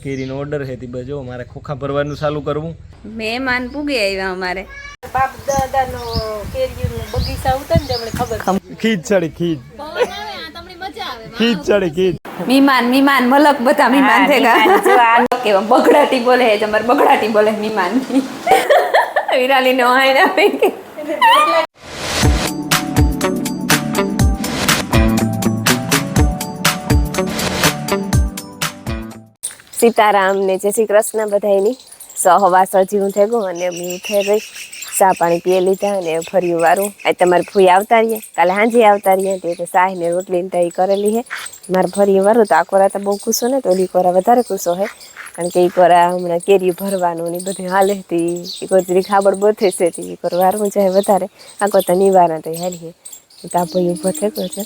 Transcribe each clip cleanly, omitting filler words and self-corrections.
કેરીનો ઓર્ડર છે તે બજો મારે ખોખા ભરવાનું ચાલુ કરવું. મહેમાન પૂગે આવ્યા અમારે. બાપ દાદાનો કેરીનો બગીચા ઉતર ને તમને ખબર ખીચ ચડી ખીચ ચડી ખીચ મીમાન મલક બધા મીમાન થેગા કેવા બગડાટી બોલે છે તમારે બગડાટી બોલે મીમાન વિરાલી નો આયના પે સીતારામ ને જય શ્રી કૃષ્ણ બધાયની સહવા સજીવું થઈ ગયું અને હું થઈ ગઈ ચા પાણી પીએ લીધા અને ફરી વારું આજ તમારે ફૂઈ આવતા રહીએ કાલે સાંજે આવતા રહીએ તે તો શાહ ને રોટલી ને તઈ કરેલી છે મારે ફરી વારું તો આ કોરા તો બહુ ખુશો ને તો ઓલી કોરા વધારે ખુશો હે કારણ કે એ કોરા હમણાં કેરી ભરવાનું ને બધી હાલે હતી એ કોઈ ખાબડ બોથે છે એ કોર વારવું જાય વધારે આ કોતા નિવારણ તો હાલીએ તો આ ભાઈ ઊભો થઈ ગયો છે.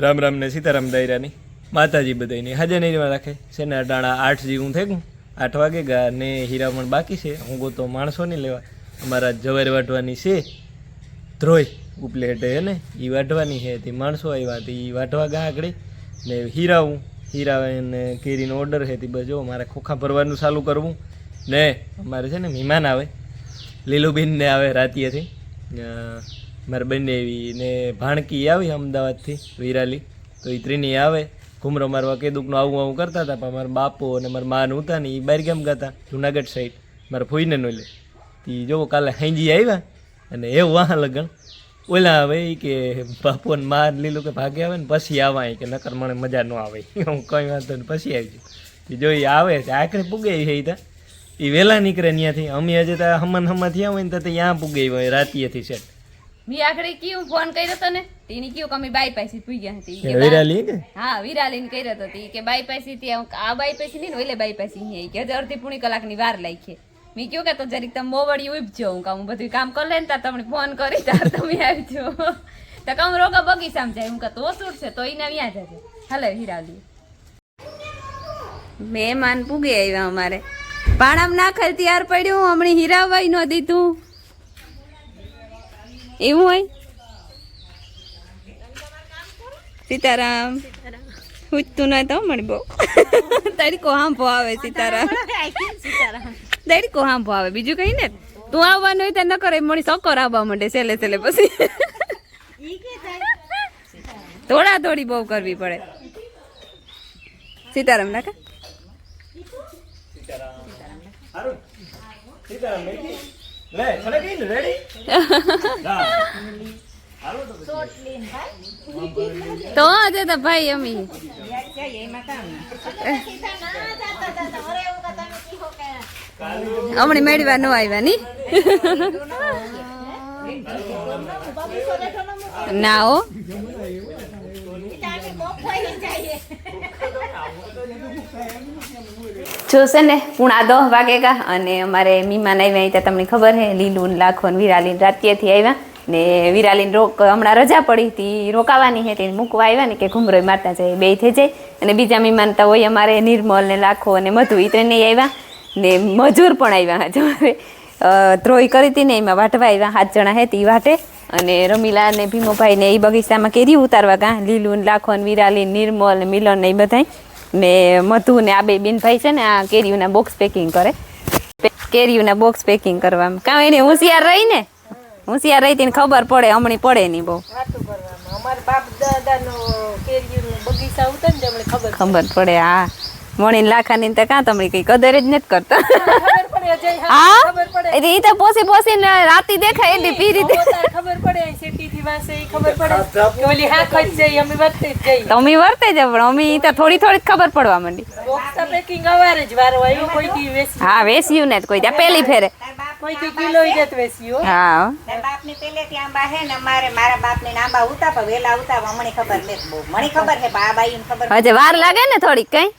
રામ રામ ને સીતારામ દાયરાની માતાજી બધાની હાજર નહીં રાખે છે ને અટાણા 8 જેવું થઈ ગયું 8 વાગે ગયા ને હીરામણ બાકી છે હું ગોતો માણસો નહીં લેવા અમારા જવાર વાટવાની છે ધ્રોય ઉપલેટ હે ને એ વાટવાની છે તે માણસો આવ્યા તે એ વાટવા ગયા આગળ ને હીરા ને કેરીનો ઓર્ડર છે તે બજો મારે ખોખા ભરવાનું ચાલુ કરવું ને અમારે છે ને મહેમાન આવે લીલુબેનને આવે રાતીએથી મારે બંને એવી ને ભાણકી આવી અમદાવાદથી વિરાલી તો એ ત્રીની આવે ઘુમરો મારવા કેદુકનું આવું કરતા હતા પણ મારા બાપો અને મારા માન હતા ને એ બહાર કેમ ગાતા જુનાગઢ સાઈડ મારા ફોઈને નો લે તે જો કાલે હાંજી આવ્યા અને એવું વાહ લગન ઓલા આવે કે બાપુ ને માર લીલું કે ભાગે આવે ને પછી આવા કે નકર મને મજા ન આવે હું કંઈ વાંધો ને પછી આવી જો એ આવે છે આખરે પૂગે છે એ ત્યાં એ વહેલા નીકળે ત્યાંથી અમે હજે તો હમણાં થયા હોય ને તો ત્યાં પૂગે હોય રાતીએથી સેટ મી આખરે કીયું ફોન કર્યો તો ને તેની કીયું કે અમે બાયપાસ થી પૂઈ ગયા હતી વિરાલી કે હા વિરાલી ને કર્યો તો કે બાયપાસ થી આ બાયપાસ ની ઓલે બાયપાસ ની કે અડધી પૂણી કલાકની વાર લાગી મી કીયું કે તો જરીક તમે મોવડી ઉપજો હું કામ બધું કામ કરી લે ને તા તમને ફોન કરી તાર તમે આવજો તો કામ રોગા બગીચામાં જાય હું કે તો સૂટ છે તો ઈને અહીંયા જજે હાલે વિરાલી મહેમાન પૂગે આવ્યા અમારે પાણામ નાખલ તૈયાર પડ્યું હમણી હીરાવાઈ નો દીધું એવું હોય. સીતારામ પૂછતું ન તો મને બહુ તડકો હાંભો આવે સીતારામ તડકો હાંભો આવે બીજું કઈ ને તું આવવાનું હોય તો ન કરે મળી સકોર આવવા માંડે છેલ્લે પછી થોડી બહુ કરવી પડે. સીતારામ નાકા લે ચલે ગઈ ને રેડી તો આજે તો ભાઈ અમી હમણાં મેળવા ન આવ્યા ની ના હો જો છે ને 9:30 વાગે ગા અને અમારે મહેમાન આવ્યા ત્યાં તમને ખબર છે લીલું લાખો વિરાલી રાત્યેથી આવ્યા ને વિરાલીને હમણાં રજા પડી હતી રોકાવાની છે તેને મૂકવા આવ્યા ને કે ઘુમરોય મારતા જાય બે થઈ જાય અને બીજા મહેમાન તો હોય અમારે નિર્મલ ને લાખો અને મધુ એ તો નહીં આવ્યા ને મજૂર પણ આવ્યા જો ધ્રોઈ કરી હતી ને એમાં વાટવા આવ્યા 7 જણા હે તે વાટે અને રમીલા ને ભીમોભાઈ ને એ બગીચામાં કેરી ઉતારવા ગા લીલું લાખો વિરાલી નિર્મલ ને મિલન ને એ બધા ને મધુ ને આ બે બેનભાઈ છે ને આ કેરીઓના બોક્સ પેકિંગ કરે કેરીઓના બોક્સ પેકિંગ કરવામાં કાં એને હોશિયાર રહી તેને ખબર પડે હમણી પડે નહીં બહુ અમારા બાપ દાદાનો કેરીનો બગીચા ઉતર ને તમને ખબર પડે હા મણી લાખાની તો કાં તમને કઈ કદર જ નથી કરતા ખબર પડે ને જઈ હા ખબર પડે એટલે ઈ તો પોસીને રાતી દેખાય એટલે પીરી દે પોતાને ખબર પડે સિટી થી વાસે ઈ ખબર પડે કે ઓલી હા ખજ જઈ અમે વખતે જ જઈ તો અમે વર્તે જ પણ અમે ઈ તો થોડી ખબર પડવા માંડી બોક્સ તો પેકિંગ અવારે જ વારો આવ્યો કોઈ દી વેસી હા વેસ્યું ને કોઈ ત્યાં પેલી ફેરે કોઈ દી કિલો ઈ જ વેસ્યો હા બાપની પેલેથી આંબા હે ને મારા બાપને આંબા ઉતાપા વેલા ઉતાપા મને ખબર નથી બહુ મને ખબર છે પણ આ બાઈને ખબર હજે વાર લાગે ને થોડીક કઈ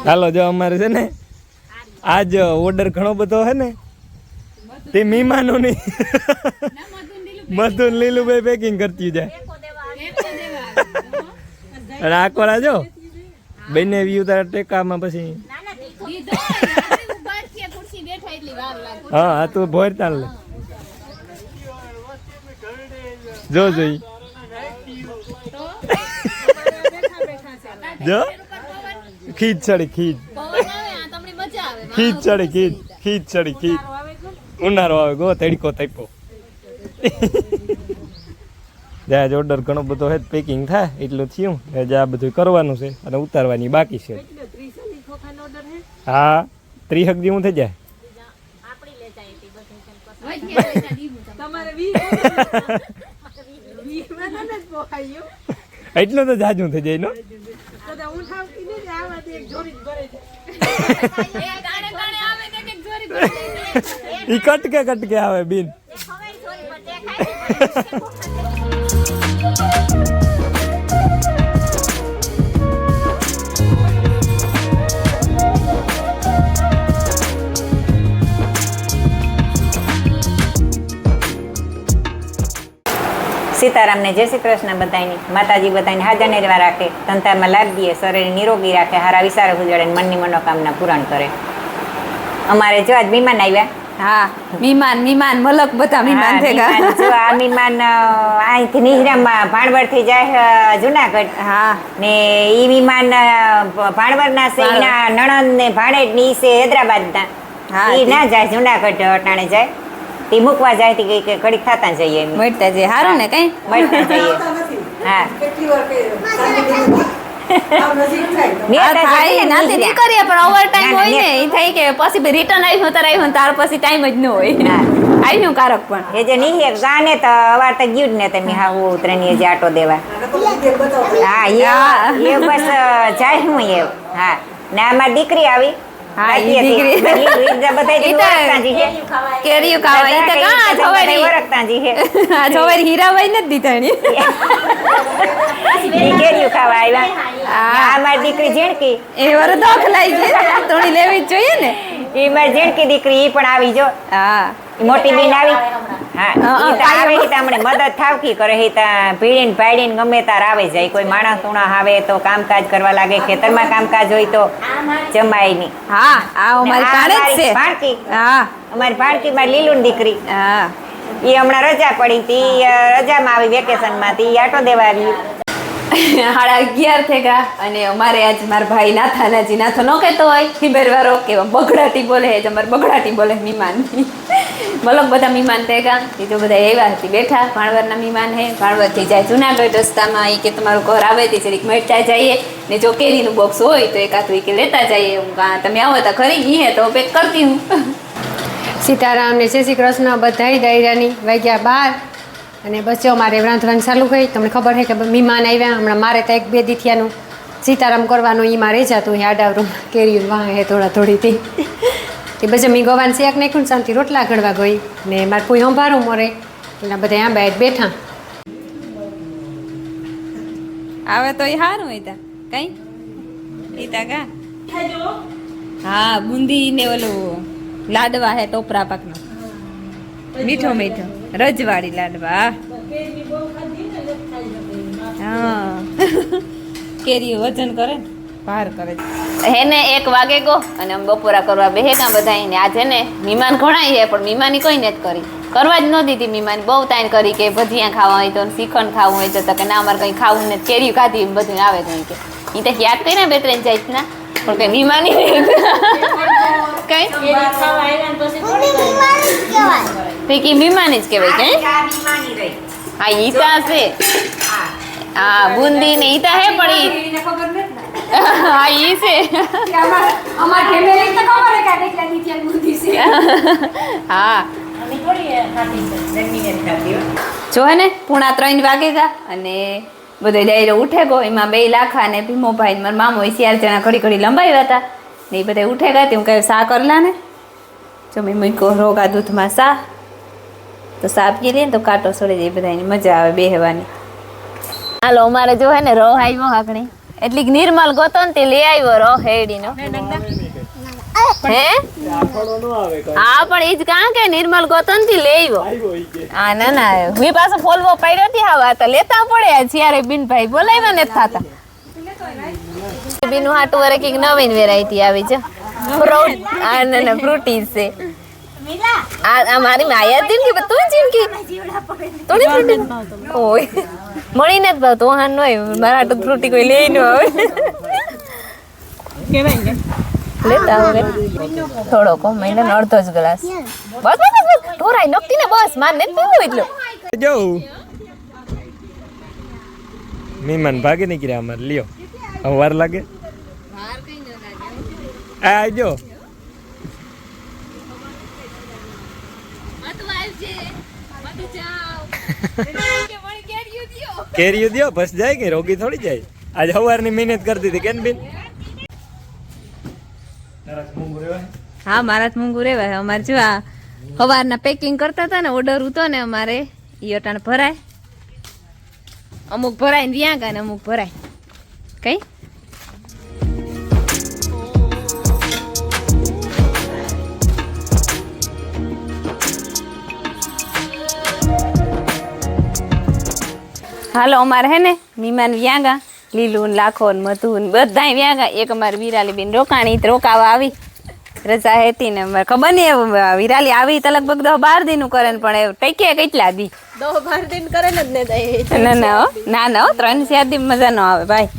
હાલો જો અમારે છે ને આજ ઓર્ડર ઘણો બધો હે ને તે મહેમાનો ની મધુન લીલુભાઈ પેકિંગ કરતી જાય અને આ કોરા જો બંને વ્યૂ તારા ટેકામાં પછી હા હા તું ભોર ચાલ લે જો જોઈ જો ખીચ ચડી ખીચ ચડી ઉનાળો આવે ગો તડકો તડકો જ્યાં ઓર્ડર ઘણો બધો હે પેકિંગ થાય એટલું થયું જે આ બધું કરવાનું છે અને ઉતારવાની બાકી છે હા 30 દી હું થઈ જાય એટલું તો જાજુ થઈ જાય નો ઈ કટકે આવે બીન સીતારામને જય શ્રી કૃષ્ણ બધાની માતાજી બધાને હાજર નિર્વા રાખે તંતામાં લાભ દે શરીર નિરોગી રાખે હારા વિચારો ગુજાડે મનની મનોકામના પૂરણ કરે અમારે જો આજ મહેમાન આવ્યા હા મીમાન મલક બધા મીમાન થઈ ગયા જો આ મહેમાન અહીંથી નિહરામમાં ભાણવડથી જાય જુનાગઢ હા ને ઈ મહેમાન ભાણવડના છે એના નણંદ ને ભાણેજ ની છે હૈદરાબાદના હા, ઈ ના જાય જુનાગઢ અટાણે જાય તી મૂકવા જાય તી કે ઘડીક થાતા જઈએ એમ મળતા જે હારું ને કઈ મળતા જઈએ હા થાય નાતી નીકળીએ પણ ઓવર ટાઈમ હોય ને ઈ થાય કે પછી રિટર્ન આવ્યું તાર આવ્યું તાર પછી ટાઈમ જ ન હોય આવ્યું કારક પણ એ જે નહીં ગાને તો અવાર તો ગયું જ ને તમે હા હું ઉતરણીએ જે આટો દેવા હા એ બસ જાય હું એ હા ને અમારી દીકરી આવી હા ઈ દીકરી કેરીયું ખાવા ઈ તો કા છોવારી વરકતાજી છે આ છોવારી હીરાબાઈ નથી દીધા ની કેરીયું ખાવા આવ્યા આ મારી દીકરી ઝીણકી એ વર દોખ લાઈ છે થોડી લેવી જ જોઈએ ને ઈ મારી ઝીણકી દીકરી ઈ પણ આવી જો હા ઈ મોટી બેન આવી હા ઈ તો આવે ઈ તો હમણે મદદ થાવકી કરે ઈ તો ભીડીને ભાડીને ગમે તાર આવે જાય કોઈ માણસ ઉણા આવે તો કામકાજ કરવા લાગે ખેતરમાં કામકાજ હોય તો જમાય નહીં હા આ અમારી પાડે જ છે ભાણકી હા અમારી ભાણકી મારી લીલુન દીકરી હા ઈ હમણાં રજા પડી તી રજામાં આવી વેકેશનમાં તી આટો દેવા આવી 11:30 થઈ ગયા અને અમારે આજ મારા ભાઈ નાથાનાજી નાથો ન કહેતો હોય ખીબર વાળો કે બગડાટી બોલે છે અમારે બગડાટી બોલે મહેમાન મલક બધા મહેમાન થઈ ગયા એ તો બધા એવા હતી બેઠા ભાણવરના મહેમાન હે ભાણવરથી જાય જુનાગઢ રસ્તામાં એ કે તમારું ઘર આવે તે જરીક મળતા જઈએ ને જો કેરીનું બોક્સ હોય તો એકાતું કે લેતા જઈએ હું તમે આવો તો ખરી ગઈ હે તો પેક કરતી હું સીતારામ ને જય શ્રી કૃષ્ણ બધાય ડાયરાની વાગ્યા 12 અને બસ જો મારે રાંધવાનું ચાલુ ગઈ તમને ખબર છે કે મહેમાન આવ્યા હમણાં મારે તો 1-2 દીથિયાનું સીતારામ કરવાનું એ મારે જતું આડાવરું કેરીયું વાહ હે થોડીથી એ પછી મેં ગવાન શેક નાખ્યું શાંતિ રોટલા ઘડવા ગઈ ને મારે કોઈ સંભાળું મરે એના બધા આંબા બેઠા આવે તો એ સારું હોય તા કઈ એ તા કા હા બુંદી ને ઓલું લાડવા હે ટોપરા પાકનો મીઠો મીઠો રજવાડી લાડવા હા કેરી વજન કરે ને ભાર કરે હેને 1 વાગે ગો અને અમે બપોરા કરવા બેહે કા બધાય ને આજે ને મહેમાન ઘણાય છે પણ મહેમાની કોઈ નથી કરી કરવા જ ન દીધી મહેમાની બહુ તાણ કરી કે ભજીયા ખાવા હોય તો શ્રીખંડ ખાવું હોય તો કે ના અમારે કંઈ ખાવું ને કેરી ખાધી બધું આવે તો કે એ તો યાદ કરીને 2-3 જાય ના પણ કઈ મહેમાની કઈ પૈકી મહેમાની જ કહેવાય કઈ હા ઈ તો છે હા બુંદી ને ઈ તો હે પણ એને ખબર નથી ને હા ઈ છે કે અમાર ફેમિલી તો ખબર હે કે આ કેટલા નીચે બુદ્ધિ છે હા અમે થોડી ખાતી છે જમીને જ ખાતી હો. જો હે ને 3:30 વાગે ગયા અને બધો ડાયરો ઉઠે ગયો એમાં 2 લાખા ને ભીમોભાઈ મારા મામો 4 જણા ઘડી ઘડી લંબાવ્યા હતા ને એ બધા ઉઠે ગયા તે હું કહે સા કરલા ને જો મેં મૂક્યો રોગા દૂધમાં સા તો સા પી લઈએ ને તો કાંટો સડી જાય બધાની મજા આવે બેહવાની હાલો અમારે જો હે ને રો આવ્યો હાકણી એટલી નિર્મલ ગોતો ને તે લઈ આવ્યો રો હેડીનો હે હા પણ ઈ જ કાં કે નિર્મલ ગોતો ને તે લઈ આવ્યો હા ના ના હું પાછો ફોલવો પાડ્યો હતી આવા તો લેતા પડે જ્યારે બિનભાઈ બોલાવ્યા ને થાતા બીનું હાટુ વરે કઈક નવીન વેરાયટી આવી છે ફ્રૂટ આ ના ફ્રૂટીઝ છે આ મારી માયા હતી ને કે તું ચીમકી થોડી ફ્રૂટી ઓય મળીને જ ભાવ તો હા નોય મારા હાટુ ફ્રૂટી કોઈ લઈ ન આવે લેતા હવે થોડો મહિને અડધો જ ગ્લાસ બસ બસ બસ ઢોરાઈ નકતી ને બસ માર ને પીવું એટલું જો મહેમાન ભાગી નીકળ્યા અમારે લ્યો હવે વાર લાગે આ જો કેરીઓ દિયો બસ જાય કે રોગી થોડી જાય આજ સવારની મહેનત કરતી હતી કેન બેન હા મારા જ મૂંગું રેવાય અમારે જો આ સવારના પેકિંગ કરતા હતા ને ઓર્ડર હતો ને અમારે ઈ અટાણ ભરાય અમુક ભરાય ને ત્યાં ગયા ને અમુક ભરાય કઈ હાલો અમારે હે ને મહેમાન વ્યાગા લીલું ને લાખો ને મધુ ને બધાય વ્યાગા એક અમારે વિરાલી બેન રોકાણી રોકાવા આવી રજા હતી ને અમારે ખબર નહીં વિરાલી આવી તો લગભગ 10-12 દિન કરે ને પણ ટકે કેટલા દી 10-12 દિન કરે ને જ ને ના ના હો 3-4 દિન મજા ન આવે ભાઈ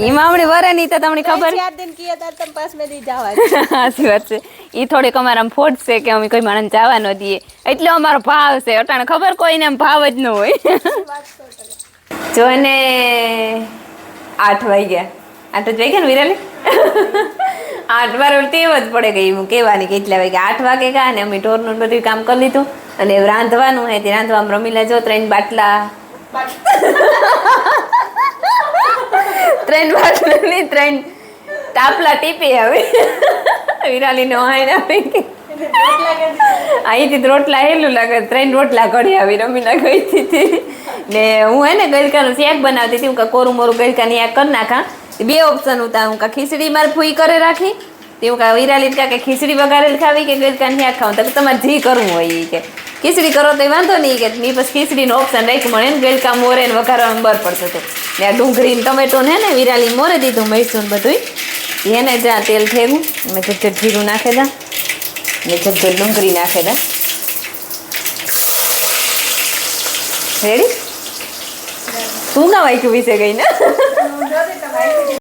એમાં હમણાં વરે નહીં તો તમને ખબર 4 દિન કિયા તા તમ પાસ મે દી જવા સાચી વાત છે એ થોડીક અમારા ફોટ છે કે અમે કોઈ માણસ જવા ન દઈએ એટલે અમારો ભાવ છે અટાણે ખબર કોઈને એમ ભાવ જ ન હોય જો ને 8 વાગ્યા 8 જ વાગ્યા ને વિરાલી 8 વાર ટેવ જ પડે ગઈ હું કહેવાની કેટલા વાગ્યા 8 વાગે ગયા અને અમે ઢોરનું બધું કામ કરી લીધું અને રાંધવાનું હે તે રાંધવામાં રમીલા જો 3 બાટલા 3 બાટલા ની 3 તાપલા ટીપી હવે વિરાલી નો હાઈ આવી અહીંથી રોટલા હેલું લાગે 3 રોટલા ઘડી આવી રમીલા ગઈ હતી ને હું હે ને ગલકાનું શાક બનાવતી હતી હું કા કોરું મોરું ગલકાની શાક કરી નાખા 2 ઓપ્શન હતા હું કા ખીચડી માર ફૂઈ કરે રાખી તે હું કા વિરાલી કા કે ખીચડી વઘારેલ ખાવી કે ગલકાની શાક ખાવું તો તમારે જે કરવું હોય એ કે ખીચડી કરો તો વાંધો નહીં કે મેં પછી ખીચડીનો ઓપ્શન રાખ્યું મને ને ગલકા મોરે ને વઘારવામાં બર પડતો હતો ને આ ડુંગળી ને ટમેટો ને વિરાલી મોરે દીધું મૈસૂર બધું એને જ્યાં તેલ ફેરવું મેં જગજગ જીરું નાખે દા ને જગજગ ડુંગળી નાખે દા રેડી તું ના વાંચ્યું વિશે ગઈ ને